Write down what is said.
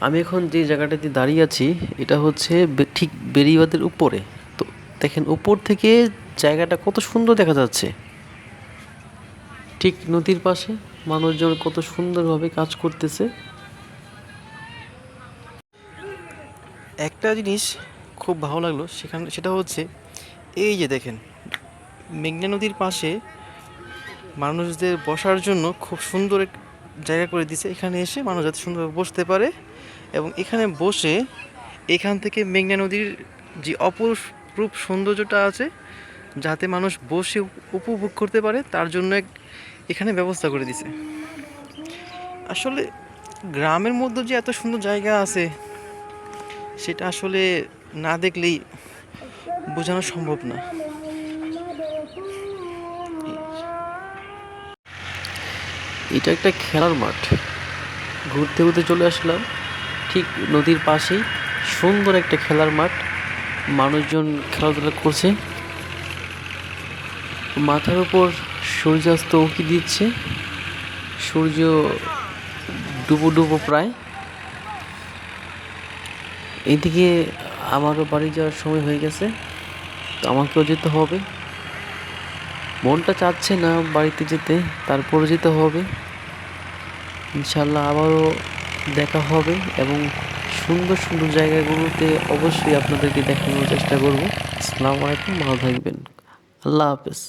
আমি এখন যে জায়গাটাতে দাঁড়িয়ে আছি এটা হচ্ছে ঠিক বেড়িবাঁধের উপরে। তো দেখেন উপর থেকে জায়গাটা কত সুন্দর দেখা যাচ্ছে। ঠিক নদীর পাশে মানুষজন কত সুন্দরভাবে কাজ করতেছে। একটা জিনিস খুব ভালো লাগলো সেটা হচ্ছে এই যে দেখেন মেঘনা নদীর পাশে মানুষদের বসার জন্য খুব সুন্দর এক জায়গা করে দিয়েছে। এখানে এসে মানুষ যাতে সুন্দরভাবে বসতে পারে এবং এখানে বসে এখান থেকে মেঘনা নদীর যে অপরূপ সৌন্দর্যটা আছে যাতে মানুষ বসে উপভোগ করতে পারে তার জন্য এখানে ব্যবস্থা করে দিছে। আসলে গ্রামের মধ্যে যে এত সুন্দর জায়গা আছে সেটা আসলে না দেখলেই বোঝানো সম্ভব না। এটা একটা খেলার মাঠ। ঘুরতে ঘুরতে চলে আসলাম ঠিক নদীর পাশেই সুন্দর একটা খেলার মাঠ। মানুষজন খেলাধুলা করছে। মাথার উপর সূর্যাস্ত উঁকি দিচ্ছে। সূর্য ডুবো ডুবো প্রায়। এইদিকে আমারও বাড়ি যাওয়ার সময় হয়ে গেছে, তো আমাকেও যেতে হবে। মনটা চাচ্ছে না বাড়িতে যেতে, তারপরে যেতে হবে। ইনশাল্লাহ আবারও দেখা হবে এবং সুন্দর সুন্দর জায়গাগুলোতে অবশ্যই আপনাদেরকে দেখানোর চেষ্টা করব। আসসালামু আলাইকুম, ভালো থাকবেন। আল্লাহ হাফেজ।